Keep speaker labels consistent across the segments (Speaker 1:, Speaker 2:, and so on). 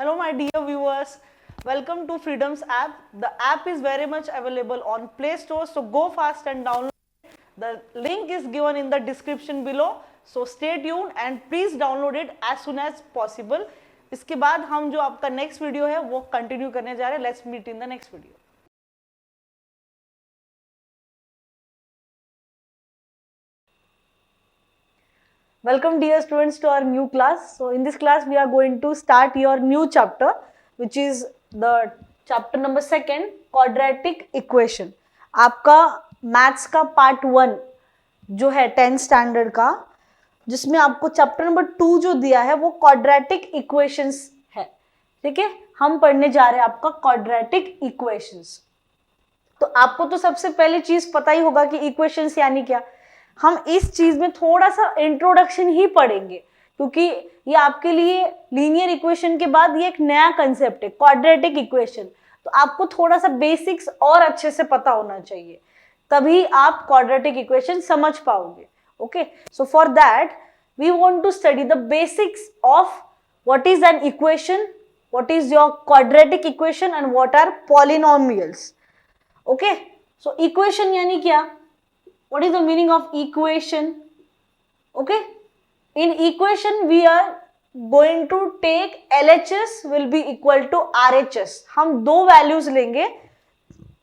Speaker 1: Hello my dear viewers, welcome to Freedoms app. The app is very much available on Play Store, so go fast and download. The link is given in the description below, so stay tuned and please download it as soon as possible. इसके बाद हम जो आपका next video है वो continue करने जा रहे हैं. Let's meet in the next video. Welcome dear students to our new class. So in this class we are going to start your new chapter, which is the chapter number 2, quadratic equation. आपका maths का part 1 जो है 10th standard का, जिसमें आपको chapter number 2 जो दिया है वो क्वाड्रेटिक इक्वेशंस है. ठीक है, हम पढ़ने जा रहे हैं आपका क्वाड्रेटिक इक्वेशंस. तो आपको तो सबसे पहली चीज पता ही होगा कि इक्वेशंस यानी क्या. हम इस चीज में थोड़ा सा इंट्रोडक्शन ही पढ़ेंगे, क्योंकि ये आपके लिए लीनियर इक्वेशन के बाद ये एक नया कंसेप्ट है, क्वाड्रेटिक इक्वेशन. तो आपको थोड़ा सा बेसिक्स और अच्छे से पता होना चाहिए, तभी आप क्वाड्रेटिक इक्वेशन समझ पाओगे. Okay, so for that we want to study the basics of what is an equation, what is your quadratic equation and what are polynomials. Okay, so equation यानी क्या? What is the meaning of equation? Okay, in equation we are going to take LHS will be equal to RHS. हम दो values लेंगे,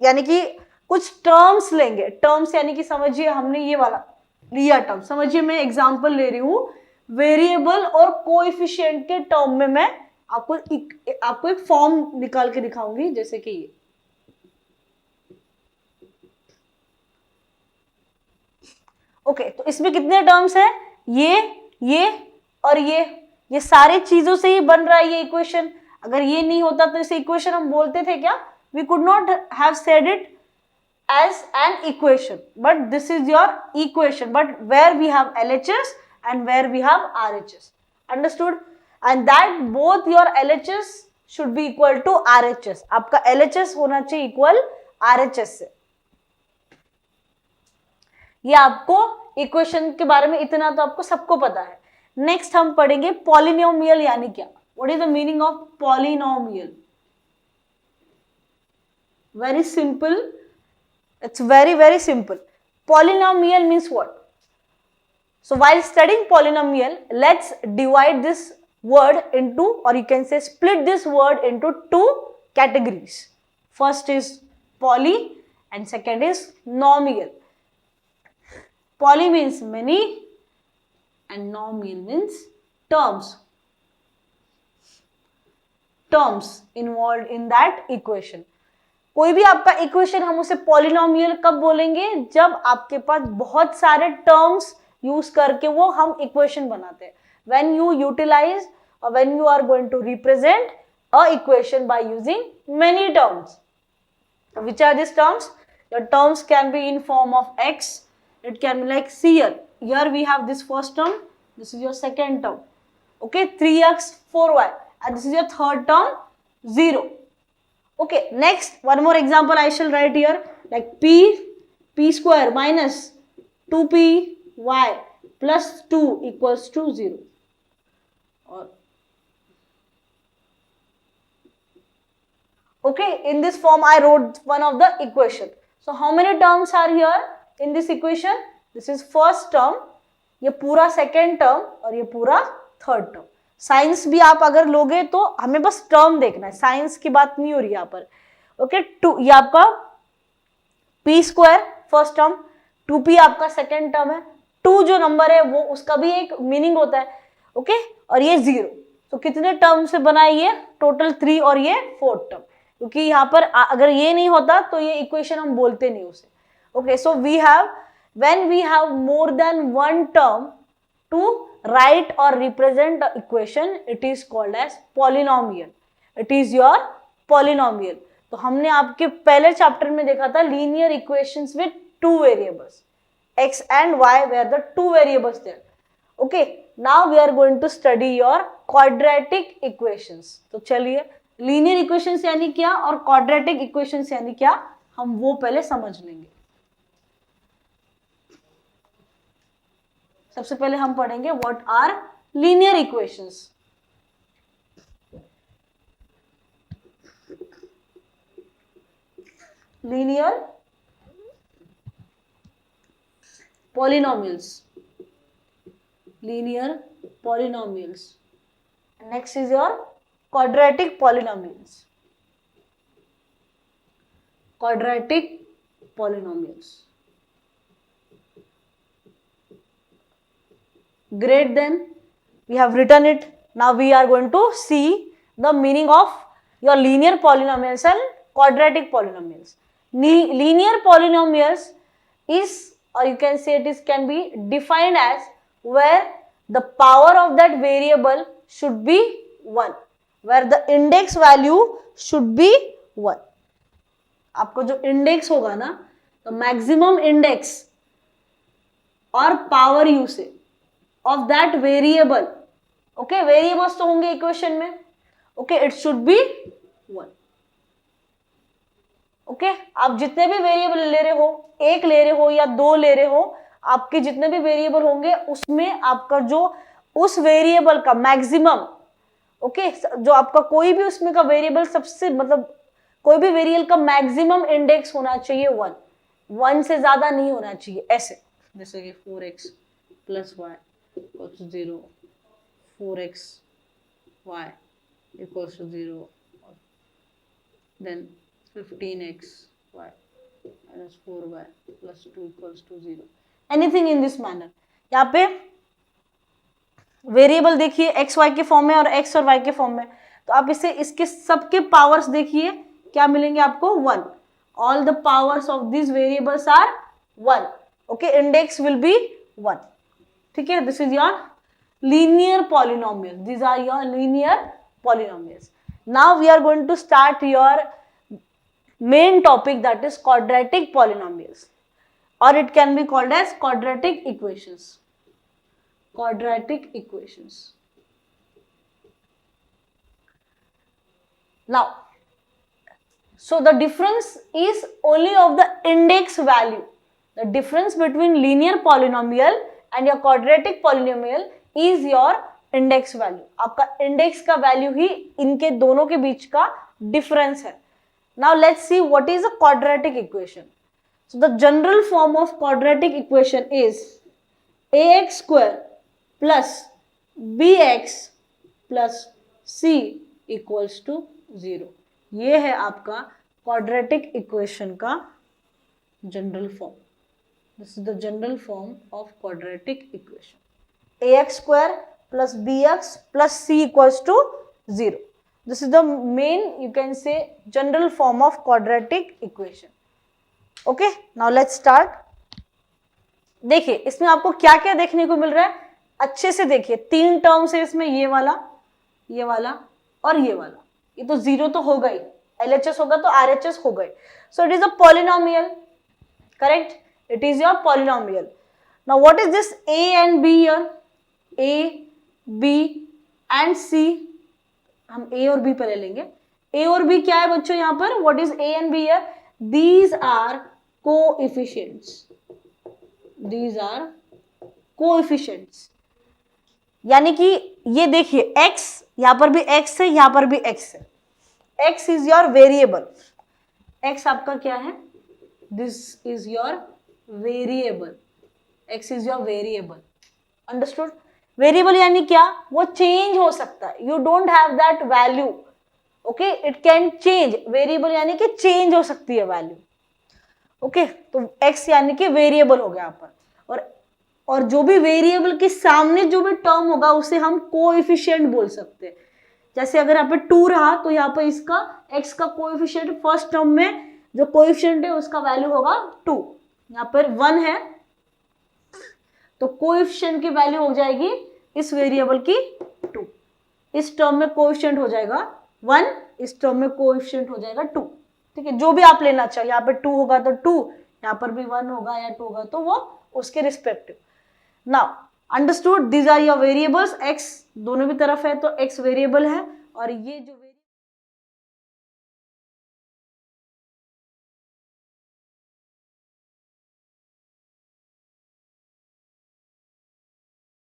Speaker 1: यानी कि कुछ terms लेंगे. Terms यानी कि समझिए हमने ये वाला लिया टर्म. समझिए मैं एग्जांपल ले रही हूं, वेरिएबल और कोएफिशिएंट के टर्म में मैं आपको एक फॉर्म निकाल के दिखाऊंगी, जैसे कि ये. ओके, तो इसमें कितने टर्म्स हैं? ये और ये सारी चीजों से ही बन रहा है ये इक्वेशन. अगर ये नहीं होता तो इसे इक्वेशन हम बोलते थे क्या? We could not have said it as an equation, but this is your equation, but where we have LHS and where we have RHS. Understood? And that both your LHS should be equal to RHS. आपका LHS होना चाहिए equal RHS से. ये आपको equation के बारे में इतना तो आपको सबको पता है. नेक्स्ट हम पढ़ेंगे पॉलिनोमियल यानी क्या. What is the meaning of polynomial? Very simple, it's very very simple. Polynomial means what? So while studying polynomial, let's divide this word into, or you can say split this word into two categories. First is poly and second is nomial. Poly means many and nomial means terms. Terms involved in that equation. कोई भी आपका equation हम उसे polynomial कब बोलेंगे? जब आपके पास बहुत सारे टर्म्स यूज करके वो हम इक्वेशन बनाते हैं. When you utilize or when you are going to represent a equation by using many terms. Which are these terms? The terms can be in form of x. It can be like see here. Here we have this first term. This is your second term. Okay, 3x, 4y. And this is your third term, 0. Okay, next one more example I shall write here, like p square minus 2py plus 2 equals to 0. Or okay, in this form I wrote one of the equation. So how many terms are here in this equation? This is first term, ये पूरा second term और ये पूरा third term. Science भी आप अगर लोगे तो हमें बस टर्म देखना है, साइंस की बात नहीं हो रही यहाँ पर. ओके, टू ये आपका p square first term, 2p आपका सेकेंड टर्म है. 2 जो नंबर है वो उसका भी एक मीनिंग होता है. ओके, और ये 0. तो कितने टर्म से बना है ये? टोटल 3 और ये 4th टर्म. क्योंकि यहाँ पर अगर ये नहीं होता तो ये इक्वेशन हम बोलते नहीं उसे. Okay, so we have, when we have more than one term to write or represent the equation, it is called as polynomial. It is your polynomial. तो हमने आपके पहले चैप्टर में देखा था linear equations with two variables, x and y were the two variables there. Okay, now we are going to study your quadratic equations. तो चलिए linear equations यानी क्या और quadratic equations यानी क्या, हम वो पहले समझ लेंगे. सबसे पहले हम पढ़ेंगे what are linear equations. linear polynomials. Linear polynomials. Next is your quadratic polynomials. Quadratic polynomials. Great, then we have written it. Now we are going to see the meaning of your linear polynomials and quadratic polynomials. Linear polynomials is, or you can say it is, can be defined as where the power of that variable should be 1, where the index value should be 1. आपको जो index होगा ना, तो maximum index और power usage of that variable, okay, variables तो होंगे equation में, okay, it should be 1. Okay, आप जितने भी वेरिएबल ले रहे हो, 1 ले रहे हो या 2 ले रहे हो, आपके जितने भी वेरिएबल होंगे उसमें आपका जो उस वेरिएबल का मैक्सिमम, ओके, जो आपका कोई भी उसमें का वेरिएबल सबसे, मतलब कोई भी वेरिएबल का मैक्सिमम इंडेक्स होना चाहिए 1 से ज्यादा नहीं होना चाहिए. ऐसे जैसे कि 4x plus y equals to 0, 4x y equals to 0, then 15x y minus 4y plus 2 equals to 0. Anything in this manner. यहाँ पे वेरिएबल देखिए x y के फॉर्म में और x और y के फॉर्म में, तो आप इसे इसके सबके पावर्स देखिए, क्या मिलेंगे आपको 1. All the powers of this variables are 1. Okay, index will be 1. ठीक है, this is your linear polynomial. These are your linear polynomials. Now we are going to start your main topic, that is quadratic polynomials, or it can be called as quadratic equations. Quadratic equations. Now, so the difference is only of the index value. The difference between linear polynomial and your quadratic polynomial is your index value. आपका index का value ही इनके दोनों के बीच का difference है. Now let's see what is a quadratic equation. So the general form of quadratic equation is ax square plus bx plus c equals to 0. ये है आपका quadratic equation का general form. This is the general form of quadratic equation. Ax square plus bx plus c equals to 0. This is the main, you can say, general form of quadratic equation. Okay, now let's start. देखिए इसमें आपको क्या क्या देखने को मिल रहा है, अच्छे से देखिए. 3 टर्म्स है इसमें, ये वाला और ये वाला. ये तो 0 तो होगा ही, LHS होगा तो RHS हो गए. So it is a polynomial, correct? It is your polynomial. Now what is this a and b here? A, B and C. हम A और B पहले लेंगे. A और B क्या है बच्चों यहाँ पर? What is A and B here? These are coefficients. These are coefficients. यानी कि ये देखिए x, यहाँ पर भी x है, यहाँ पर भी x है. x is your variable. x आपका क्या है? This is your variable. x is your variable. Understood? Variable यानी क्या? वो चेंज हो सकता है. You don't have that value, okay, it can change. Variable यानी कि चेंज हो सकती है वैल्यू. ओके, तो x यानी कि वेरिएबल हो गया यहाँ पर. और जो भी वेरिएबल के सामने जो भी टर्म होगा उसे हम कोएफिशिएंट बोल सकते हैं. जैसे अगर यहाँ पे 2 रहा तो यहाँ पर इसका x का कोएफिशिएंट, फर्स्ट टर्म में जो कोएफिशिएंट है उसका वैल्यू होगा 2. यहाँ पर 1 है तो कोएफिशिएंट की वैल्यू हो जाएगी इस वेरिएबल की 2. इस टर्म में कोएफिशिएंट हो जाएगा 1, इस टर्म में कोएफिशिएंट हो जाएगा 2. ठीक है, जो भी आप लेना चाहिए. यहाँ पे 2 होगा तो 2, यहाँ पर भी 1 होगा या 2 होगा तो वो उसके respective. Now understood, these are your variables. x दोनों भी तरफ है तो x वेरिएबल है और ये जो